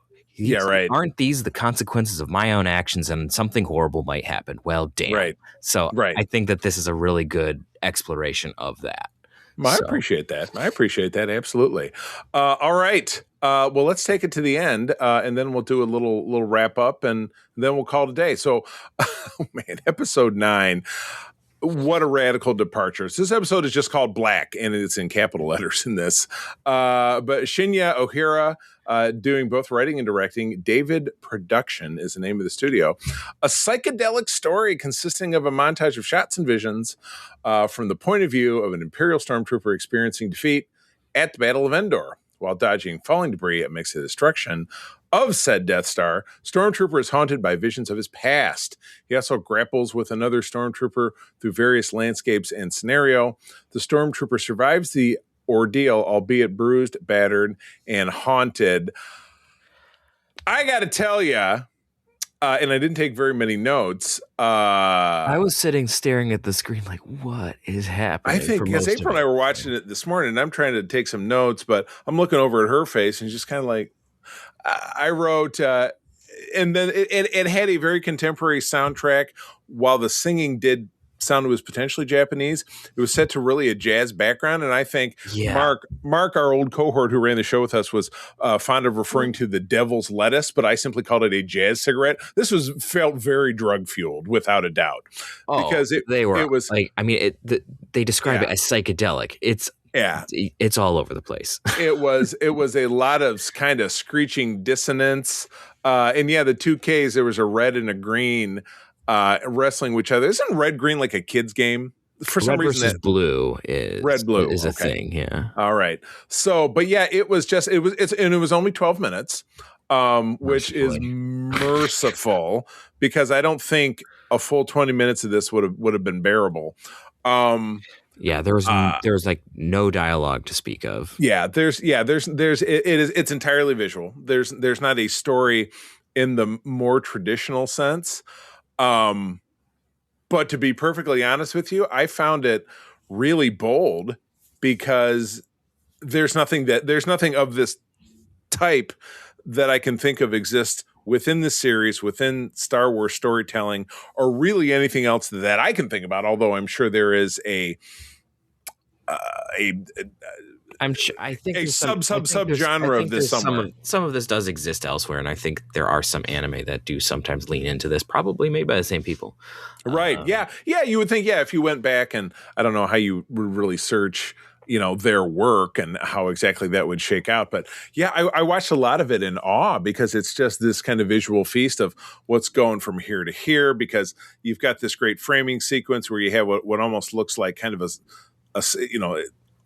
Aren't these the consequences of my own actions, and something horrible might happen? Well, damn. Right. So I think that this is a really good exploration of that. I appreciate that. Absolutely. All right. Well, let's take it to the end, and then we'll do a little wrap up, and then we'll call it a day. So, episode 9. What a radical departure. So this episode is just called Black, and it's in capital letters in this. But Shinya Ohira, doing both writing and directing. David Production is the name of the studio. A psychedelic story consisting of a montage of shots and visions from the point of view of an Imperial stormtrooper experiencing defeat at the Battle of Endor. While dodging falling debris amidst the destruction of said Death Star, Stormtrooper is haunted by visions of his past. He also grapples with another Stormtrooper through various landscapes and scenario. The Stormtrooper survives the ordeal, albeit bruised, battered, and haunted. I got to tell you, and I didn't take very many notes. I was sitting staring at the screen like, what is happening? I think, because April and I were watching it this morning, and I'm trying to take some notes, but I'm looking over at her face and just kind of like, I wrote, and then it had a very contemporary soundtrack. While the singing did sound, it was potentially Japanese, it was set to really a jazz background. And I think Mark, our old cohort who ran the show with us, was fond of referring to the devil's lettuce, but I simply called it a jazz cigarette. This felt very drug fueled, without a doubt, because they describe it as psychedelic. It's all over the place. It was a lot of kind of screeching dissonance. And the two Ks, there was a red and a green wrestling with each other. Isn't red green like a kid's game? for some red reason versus that blue red blue is a okay. thing. Yeah. All right. So, but yeah, it was only 12 minutes, which is merciful because I don't think a full 20 minutes of this would have been bearable. Yeah, there was like no dialogue to speak of. It's entirely visual. There's not a story in the more traditional sense. But to be perfectly honest with you, I found it really bold because there's nothing of this type that I can think of exists within the series, within Star Wars storytelling, or really anything else that I can think about. Although I'm sure there is a I think a there's sub-genre of this somewhere. Some of this does exist elsewhere, and I think there are some anime that do sometimes lean into this, probably made by the same people. Right. Yeah. You would think, if you went back, and I don't know how you would really search, their work and how exactly that would shake out. But yeah, I watched a lot of it in awe because it's just this kind of visual feast of what's going from here to here, because you've got this great framing sequence where you have what almost looks like kind of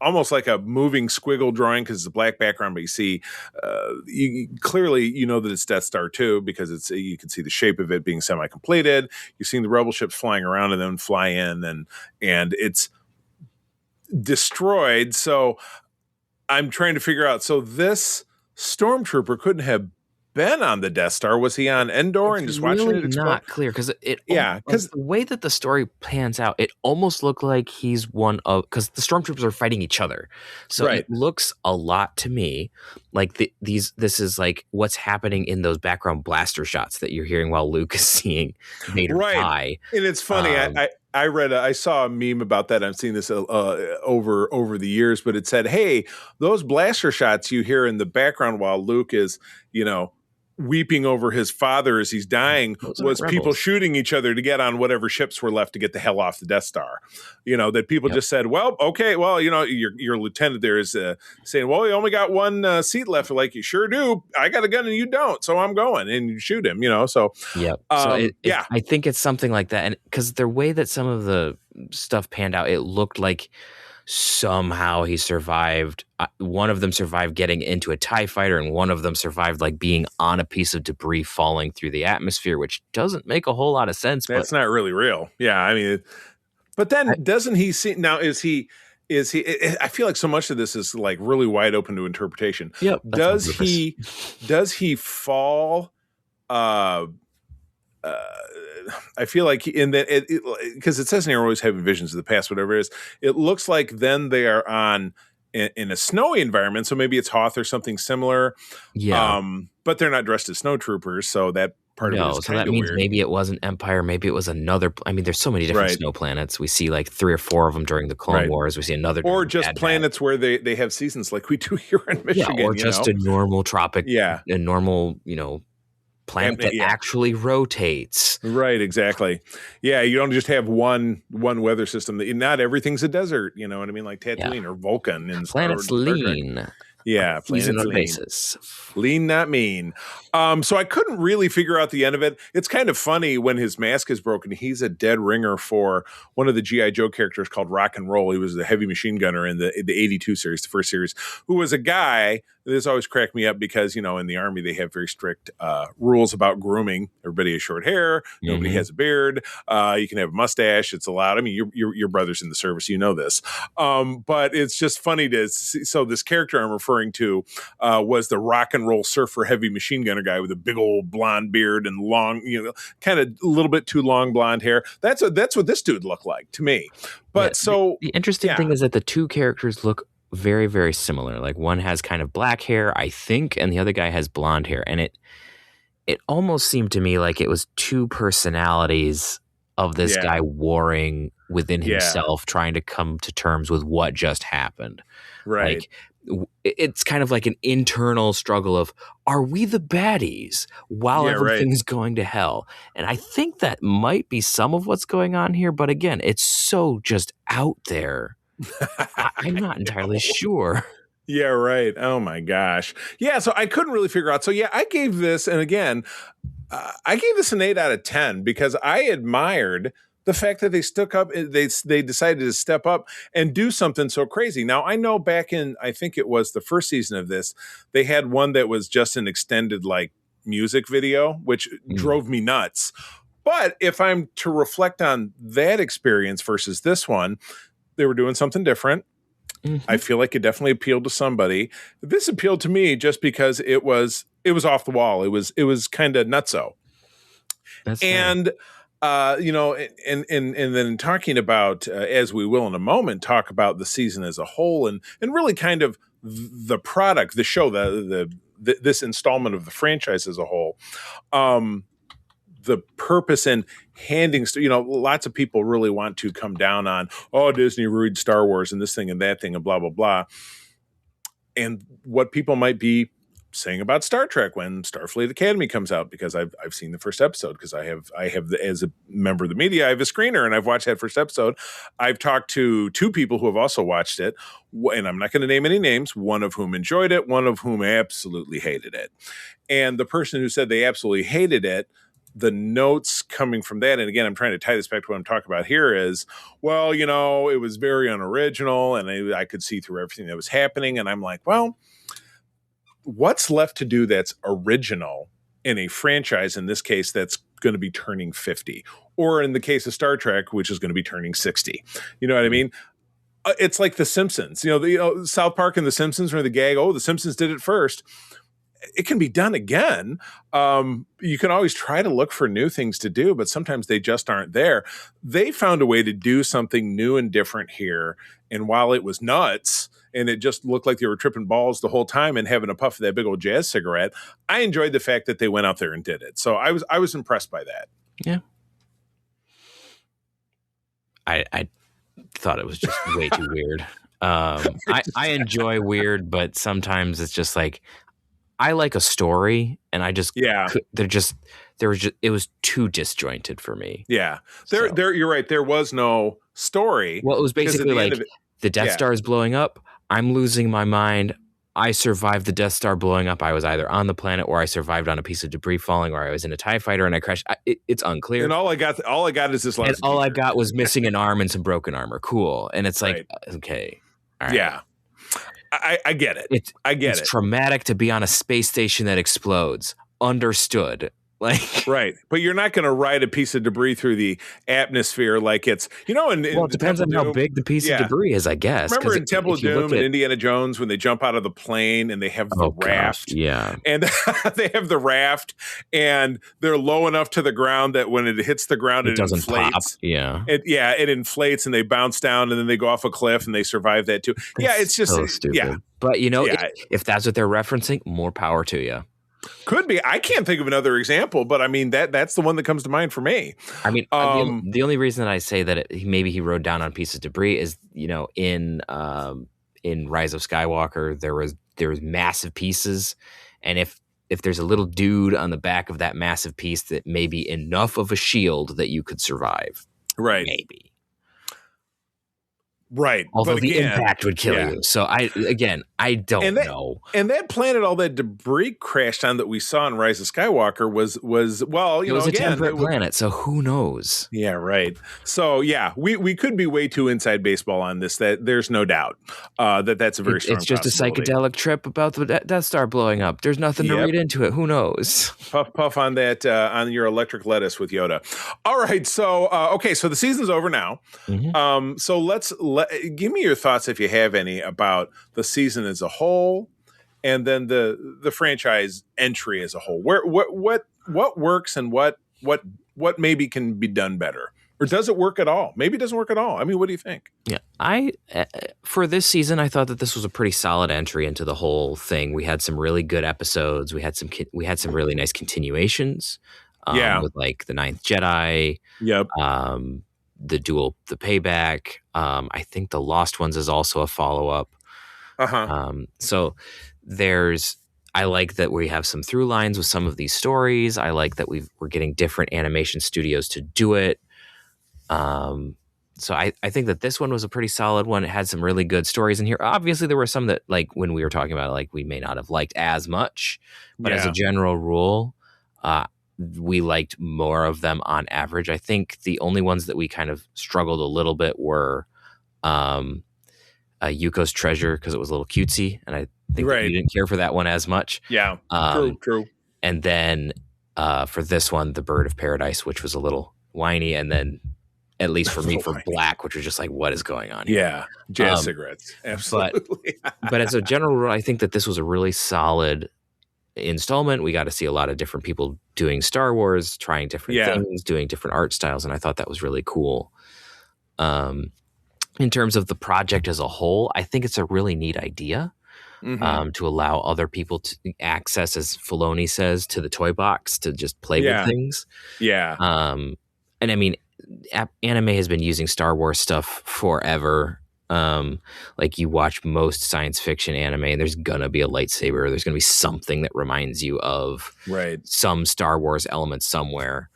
almost like a moving squiggle drawing because it's a black background, but you see, clearly that it's Death Star 2 because you can see the shape of it being semi-completed. You're seeing the rebel ships flying around and then fly in, and it's destroyed. So I'm trying to figure out. So this stormtrooper couldn't have been on the Death Star. Was he on Endor and just watching it explode? Not clear because because the way that the story pans out, it almost looked like he's one of, because the stormtroopers are fighting each other, so it looks a lot to me like this is like what's happening in those background blaster shots that you're hearing while Luke is seeing Vader die. And it's funny. I saw a meme about that. I've seen this over the years, but it said, "Hey, those blaster shots you hear in the background while Luke is, weeping over his father as he's dying was people shooting each other to get on whatever ships were left to get the hell off the Death Star." That people just said, well, okay, well, your lieutenant there is saying, well, you only got one seat left. Like, you sure do. I got a gun and you don't, so I'm going, and you shoot him, so. Yeah. I think it's something like that. And because the way that some of the stuff panned out, it looked like somehow he survived. One of them survived getting into a TIE fighter, and one of them survived like being on a piece of debris falling through the atmosphere, which doesn't make a whole lot of sense. That's not really real. Yeah, I mean, but then doesn't he see now? Is he? I feel like so much of this is like really wide open to interpretation. Yep. Does he fall? I feel like in that because it says in here always having visions of the past, whatever it is. It looks like then they are in a snowy environment, so maybe it's Hoth or something similar. Yeah. But they're not dressed as snowtroopers, so that part of it is kind of weird. Maybe it wasn't Empire, maybe it was another. I mean, there's so many different snow planets. We see like 3 or 4 of them during the Clone Wars. We see another, or just planets where they have seasons like we do here in Michigan. Or just a normal tropic, a normal planet that actually rotates. Right, exactly. Yeah, you don't just have one weather system. Not everything's a desert, you know what I mean? Like Tatooine or Vulcan. And planets lean. Yeah, seasonal basis. Lean, not mean. So I couldn't really figure out the end of it. It's kind of funny when his mask is broken. He's a dead ringer for one of the G.I. Joe characters called Rock and Roll. He was the heavy machine gunner in the 82 series, the first series, who was a guy. This always cracked me up because, in the Army, they have very strict rules about grooming. Everybody has short hair. Nobody has a beard. You can have a mustache. It's allowed. I mean, your brother's in the service. You know this. But it's just funny to see. So this character I'm referring to was the rock and roll surfer heavy machine gunner guy with a big old blonde beard and long, kind of a little bit too long blonde hair. That's what this dude looked like to me. But the interesting thing is that the two characters look very, very similar. Like one has kind of black hair, I think, and the other guy has blonde hair. And it almost seemed to me like it was two personalities of this guy warring within himself, trying to come to terms with what just happened. Right. Like, it's kind of like an internal struggle of, are we the baddies while everything's going to hell? And I think that might be some of what's going on here. But again, it's so just out there. I'm not entirely sure. Yeah, right. Oh my gosh. Yeah, so I couldn't really figure out. So yeah, I gave this, and again, I gave this an 8 out of 10 because I admired the fact that they stuck up, they decided to step up and do something so crazy. Now, I know back in, I think it was the first season of this, they had one that was just an extended like music video, which drove me nuts. But if I'm to reflect on that experience versus this one, they were doing something different. I feel like it definitely appealed to somebody. This appealed to me just because it was off the wall. It was kind of nutso. That's and you know, and then talking about as we will in a moment, talk about the season as a whole, and really kind of the product, the show, this installment of the franchise as a whole. The purpose in handing, you know, lots of people really want to come down on, oh, Disney ruined Star Wars and this thing and that thing and blah, blah, blah. And what people might be saying about Star Trek when Starfleet Academy comes out, because I've seen the first episode, because I have as a member of the media, I have a screener and I've watched that first episode. I've talked to two people who have also watched it, and I'm not going to name any names, one of whom enjoyed it, one of whom absolutely hated it. And the person who said they absolutely hated it, the notes coming from that, and again, I'm trying to tie this back to what I'm talking about here, is, well, you know, it was very unoriginal, and I could see through everything that was happening, and I'm like, well, what's left to do that's original in a franchise, in this case, that's going to be turning 50, or in the case of Star Trek, which is going to be turning 60? You know what I mean? It's like The Simpsons. You know, South Park and The Simpsons, where the gag, oh, The Simpsons did it first. It can be done again. You can always try to look for new things to do, but sometimes they just aren't there. They found a way to do something new and different here. And while it was nuts and it just looked like they were tripping balls the whole time and having a puff of that big old jazz cigarette, I enjoyed the fact that they went out there and did it. So I was impressed by that. Yeah. I thought it was just way too weird. I enjoy weird, but sometimes it's just like, I like a story, and I just it was too disjointed for me. Yeah, you're right. There was no story. Well, it was basically like the Death Star is blowing up. I'm losing my mind. I survived the Death Star blowing up. I was either on the planet, or I survived on a piece of debris falling, or I was in a TIE fighter and I crashed. It's unclear. And all I got is this. And all I got was missing an arm and some broken armor. Cool. And it's like, okay, all right. Yeah. I get it. It's traumatic to be on a space station that explodes. Understood. Like, right, but you're not going to ride a piece of debris through the atmosphere like it's, you know. And well, it depends on how big the piece of debris is, I guess. Remember in Temple of Doom and Indiana Jones when they jump out of the plane and they have the raft, and they have the raft and they're low enough to the ground that when it hits the ground, it doesn't inflates. Pop. Yeah, it inflates and they bounce down and then they go off a cliff and they survive that too. It's just so stupid. Yeah, but you know, if that's what they're referencing, more power to you. Could be. I can't think of another example, but I mean that's the one that comes to mind for me. I mean, the only reason that I say that maybe he rode down on a piece of debris is, you know, in Rise of Skywalker there was massive pieces, and if there's a little dude on the back of that massive piece, that may be enough of a shield that you could survive. Right. Maybe. Right. Although the impact would kill you. So I don't know. And that planet all that debris crashed on that we saw in Rise of Skywalker was well, it was a temperate planet, so who knows? Yeah, right. So yeah, we could be way too inside baseball on this. That there's no doubt that's a very strong. It's just a psychedelic trip about the Death Star blowing up. There's nothing to read into it. Who knows? Puff on that on your electric lettuce with Yoda. All right, so okay, so the season's over now. Mm-hmm. So give me your thoughts, if you have any, about the season as a whole, and then the franchise entry as a whole. What works and what maybe can be done better, or does it work at all? Maybe it doesn't work at all. I mean, what do you think? Yeah, for this season, I thought that this was a pretty solid entry into the whole thing. We had some really good episodes. We had some really nice continuations. With like the Ninth Jedi. Yep. The Payback. I think the Lost Ones is also a follow-up. So I like that we have some through lines with some of these stories. I like that we're getting different animation studios to do it. So I think that this one was a pretty solid one. It had some really good stories in here. Obviously, there were some that, like, when we were talking about it, like, we may not have liked as much. But as a general rule, we liked more of them on average. I think the only ones that we kind of struggled a little bit were Yuko's Treasure, because it was a little cutesy, and I think that you didn't care for that one as much. Yeah, true. And then for this one, The Bird of Paradise, which was a little whiny, and then at least for me, for Black, which was just like, what is going on here? Yeah, jazz cigarettes, absolutely. But as a general rule, I think that this was a really solid installment. We got to see a lot of different people doing Star Wars, trying different things, doing different art styles, and I thought that was really cool. In terms of the project as a whole, I think it's a really neat idea. To allow other people to access, as Filoni says, to the toy box to just play with things. Yeah. And I mean, anime has been using Star Wars stuff forever. Like you watch most science fiction anime, and there's gonna be a lightsaber. There's gonna be something that reminds you of some Star Wars element somewhere.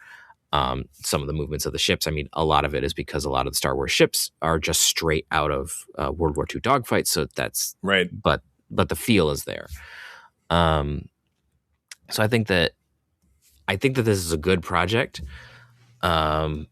Some of the movements of the ships. I mean, a lot of it is because a lot of the Star Wars ships are just straight out of World War II dogfights. So that's right. But the feel is there. So I think that this is a good project. And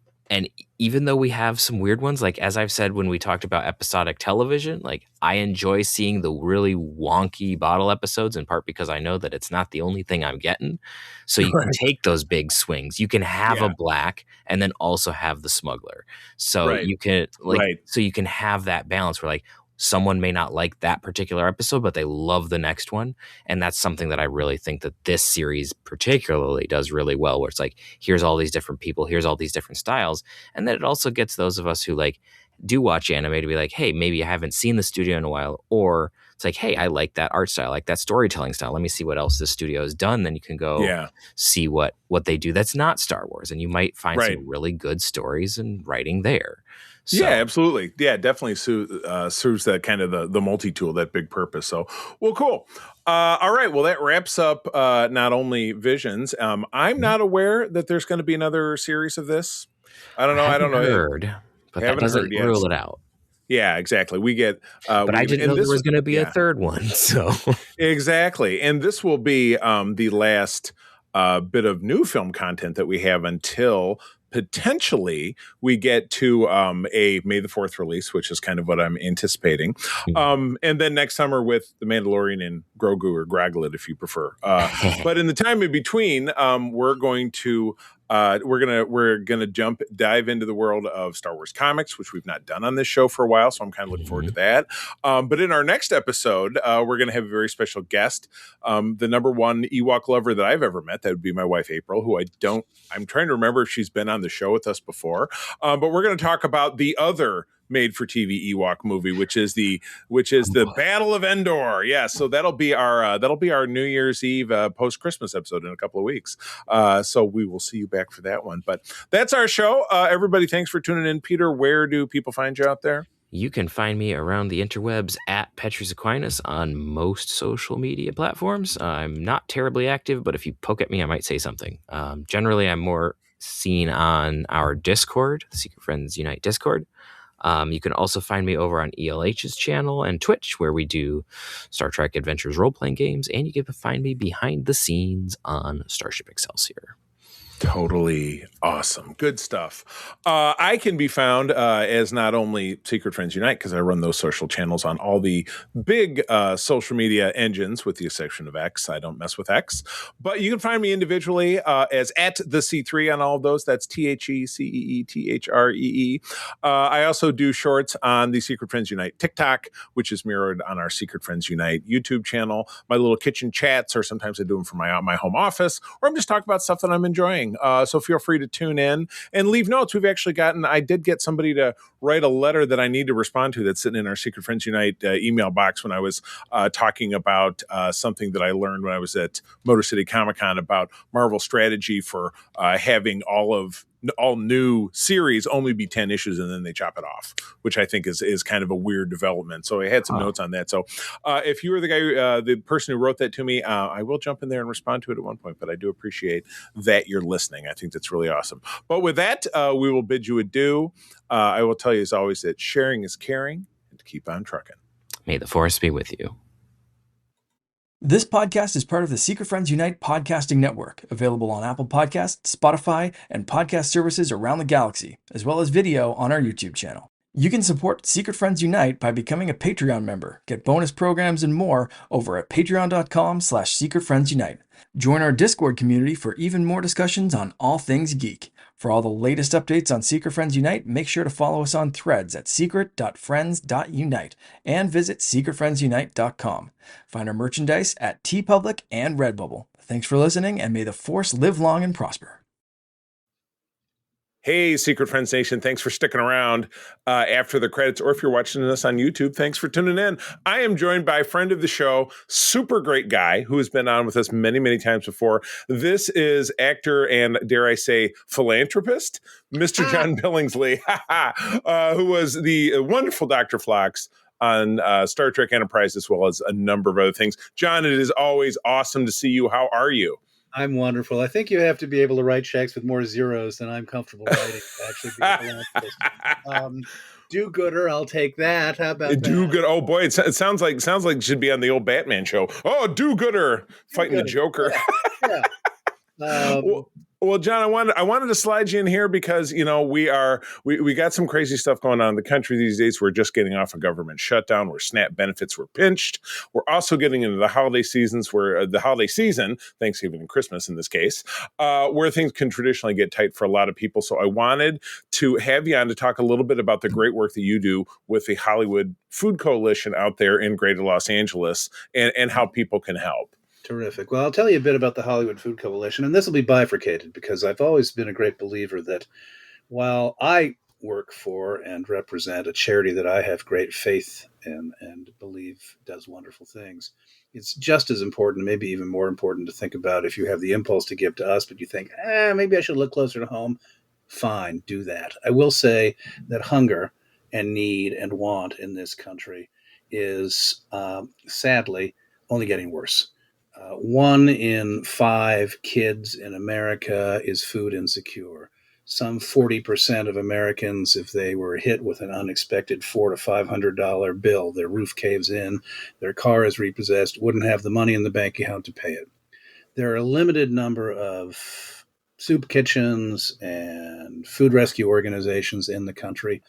even though we have some weird ones, like as I've said when we talked about episodic television, like I enjoy seeing the really wonky bottle episodes, in part because I know that it's not the only thing I'm getting. So you can take those big swings. You can have a Black and then also have the smuggler. So you can so you can have that balance where like someone may not like that particular episode, but they love the next one. And that's something that I really think that this series particularly does really well, where it's like, here's all these different people, here's all these different styles. And then it also gets those of us who like do watch anime to be like, hey, maybe I haven't seen the studio in a while. Or it's like, hey, I like that art style, I like that storytelling style. Let me see what else this studio has done. Then you can go see what they do that's not Star Wars. And you might find some really good stories and writing there. So. Yeah, absolutely. Yeah, definitely serves that kind of the multi-tool, that big purpose. So, well, cool. All right. Well, that wraps up not only Visions. I'm not aware that there's going to be another series of this. I don't know. I don't know. Heard, but that doesn't rule it out. Yeah, exactly. We get, but I didn't know there was going to be a third one. So exactly, and this will be the last bit of new film content that we have until potentially we get to a May the 4th release, which is kind of what I'm anticipating. And then next summer with The Mandalorian and Grogu, or Groglet if you prefer. But in the time in between, we're going to dive into the world of Star Wars comics, which we've not done on this show for a while. So I'm kind of looking forward to that. But in our next episode, we're going to have a very special guest, the number one Ewok lover that I've ever met. That would be my wife, April, who I'm trying to remember if she's been on the show with us before. But we're going to talk about the other made-for-TV Ewok movie, which is the Battle of Endor. Yeah, so that'll be our New Year's Eve post-Christmas episode in a couple of weeks. So we will see you back for that one. But that's our show. Everybody, thanks for tuning in. Peter, where do people find you out there? You can find me around the interwebs at Petrus Aquinas on most social media platforms. I'm not terribly active, but if you poke at me, I might say something. Generally, I'm more seen on our Discord, the Secret Friends Unite Discord. You can also find me over on ELH's channel and Twitch, where we do Star Trek Adventures role-playing games, and you can find me behind the scenes on Starship Excelsior. Totally awesome. Good stuff. I can be found as not only Secret Friends Unite, because I run those social channels on all the big social media engines, with the exception of X. I don't mess with X. But you can find me individually as at the C3 on all of those. That's TheCeeThree. I also do shorts on the Secret Friends Unite TikTok, which is mirrored on our Secret Friends Unite YouTube channel. My little kitchen chats, or sometimes I do them from my home office, or I'm just talking about stuff that I'm enjoying. So feel free to tune in and leave notes. I did get somebody to write a letter that I need to respond to that's sitting in our Secret Friends Unite email box when I was talking about something that I learned when I was at Motor City Comic Con about Marvel strategy for having all new series only be 10 issues and then they chop it off, which I think is kind of a weird development. So I had some notes on that. So if you were the person who wrote that to me, I will jump in there and respond to it at one point, but I do appreciate that you're listening. I think that's really awesome. But with that, we will bid you adieu. I will tell you as always that sharing is caring, and to keep on trucking. May the force be with you. This podcast is part of the Secret Friends Unite podcasting network, available on Apple Podcasts, Spotify, and podcast services around the galaxy, as well as video on our YouTube channel. You can support Secret Friends Unite by becoming a Patreon member, get bonus programs and more over at patreon.com/secretfriendsunite. Join our Discord community for even more discussions on all things geek. For all the latest updates on Secret Friends Unite, make sure to follow us on Threads at secret.friends.unite and visit secretfriendsunite.com. Find our merchandise at TeePublic and Redbubble. Thanks for listening, and may the Force live long and prosper. Hey, Secret Friends Nation, thanks for sticking around after the credits, or if you're watching us on YouTube, thanks for tuning in. I am joined by a friend of the show, super great guy who has been on with us many, many times before. This is actor and, dare I say, philanthropist, Mr. John Billingsley, who was the wonderful Dr. Phlox on Star Trek Enterprise, as well as a number of other things. John, it is always awesome to see you. How are you? I'm wonderful. I think you have to be able to write checks with more zeros than I'm comfortable writing to actually be a philanthropist. Do-gooder, I'll take that. How about do-good? Oh boy, it sounds like it should be on the old Batman show. Oh, do-gooder fighting the Joker. Yeah. Well, John, I wanted to slide you in here because, you know, we got some crazy stuff going on in the country these days. We're just getting off a government shutdown where SNAP benefits were pinched. We're also getting into the holiday seasons where the holiday season, Thanksgiving and Christmas in this case, where things can traditionally get tight for a lot of people. So I wanted to have you on to talk a little bit about the great work that you do with the Hollywood Food Coalition out there in Greater Los Angeles and how people can help. Terrific. Well, I'll tell you a bit about the Hollywood Food Coalition, and this will be bifurcated because I've always been a great believer that while I work for and represent a charity that I have great faith in and believe does wonderful things, it's just as important, maybe even more important, to think about if you have the impulse to give to us, but you think, maybe I should look closer to home. Fine, do that. I will say that hunger and need and want in this country is sadly only getting worse. 1 in 5 kids in America is food insecure. Some 40% of Americans, if they were hit with an unexpected $400 to $500 bill, their roof caves in, their car is repossessed, wouldn't have the money in the bank account to pay it. There are a limited number of soup kitchens and food rescue organizations in the country.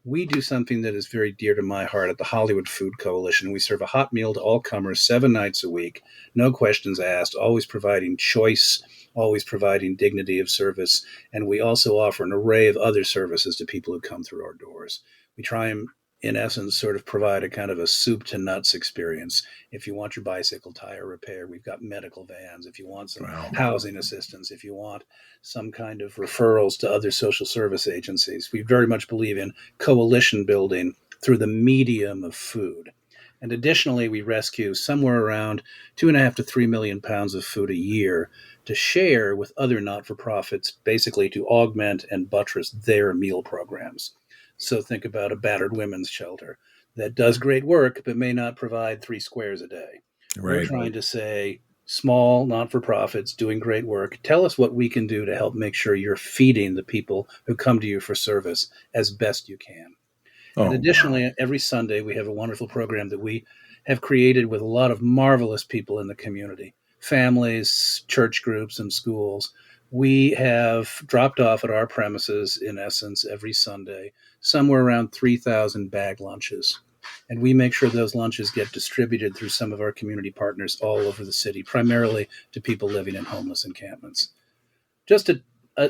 We do something that is very dear to my heart at the Hollywood Food Coalition. We serve a hot meal to all comers 7 nights a week, no questions asked, always providing choice, always providing dignity of service. And we also offer an array of other services to people who come through our doors. We try and, in essence, sort of provide a kind of a soup to nuts experience. If you want your bicycle tire repaired, we've got medical vans. If you want some housing assistance, if you want some kind of referrals to other social service agencies, we very much believe in coalition building through the medium of food. And additionally, we rescue somewhere around 2.5 to 3 million pounds of food a year to share with other not-for-profits, basically to augment and buttress their meal programs. So think about a battered women's shelter that does great work, but may not provide 3 squares a day. Right. We're trying to say, small not-for-profits doing great work, tell us what we can do to help make sure you're feeding the people who come to you for service as best you can. And additionally, every Sunday, we have a wonderful program that we have created with a lot of marvelous people in the community, families, church groups, and schools. We have dropped off at our premises, in essence, every Sunday, somewhere around 3,000 bag lunches. And we make sure those lunches get distributed through some of our community partners all over the city, primarily to people living in homeless encampments. Just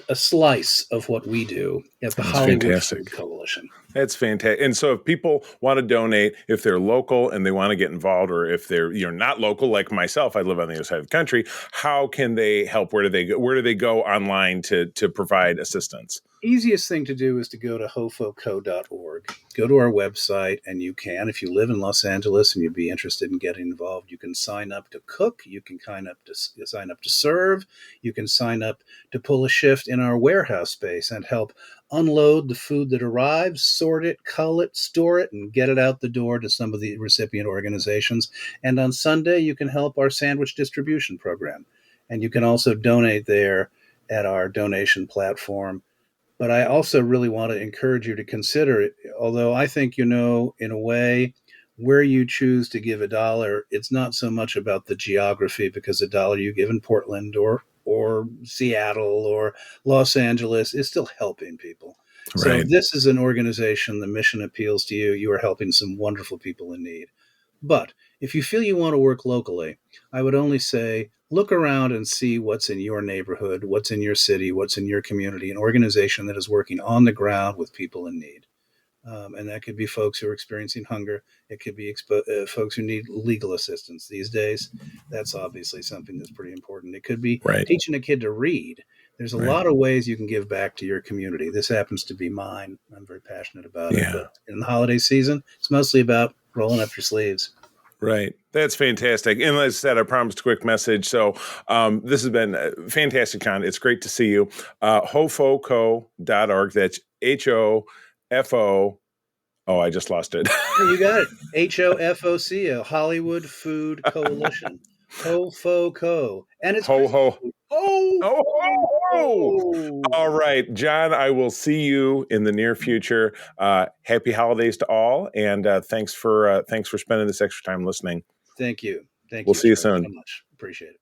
a slice of what we do at the Hollywood Food Coalition. That's fantastic. And so if people want to donate, if they're local and they want to get involved, or if you're not local like myself, I live on the other side of the country, how can they help? Where do they go online to provide assistance? Easiest thing to do is to go to hofoco.org. Go to our website, and you can, if you live in Los Angeles and you'd be interested in getting involved, you can sign up to cook, you can sign up to serve, you can sign up to pull a shift in our warehouse space and help unload the food that arrives, sort it, cull it, store it, and get it out the door to some of the recipient organizations. And on Sunday, you can help our sandwich distribution program. And you can also donate there at our donation platform. But I also really want to encourage you to consider it, although I think, in a way, where you choose to give a dollar, it's not so much about the geography, because a dollar you give in Portland or Seattle or Los Angeles is still helping people. So Right. if this is an organization, the mission appeals to you, you are helping some wonderful people in need. But if you feel you want to work locally, I would only say look around and see what's in your neighborhood, what's in your city, what's in your community, an organization that is working on the ground with people in need. And that could be folks who are experiencing hunger. It could be folks who need legal assistance these days. That's obviously something that's pretty important. It could be Right. teaching a kid to read. There's a Right. lot of ways you can give back to your community. This happens to be mine. I'm very passionate about it. Yeah. But in the holiday season, it's mostly about rolling up your sleeves. Right. That's fantastic. And as I said, I promised a quick message. So this has been fantastic, John. It's great to see you. hofoco.org. That's HOFO. Oh, I just lost it. You got it. HOFOCO, Hollywood Food Coalition. HOFOCO. And it's Ho, ho. Oh, Oh, ho, ho. All right, John, I will see you in the near future. Happy holidays to all. And thanks for spending this extra time listening. Thank you. Thank We'll you. see you Charlie, soon. so much. Appreciate it.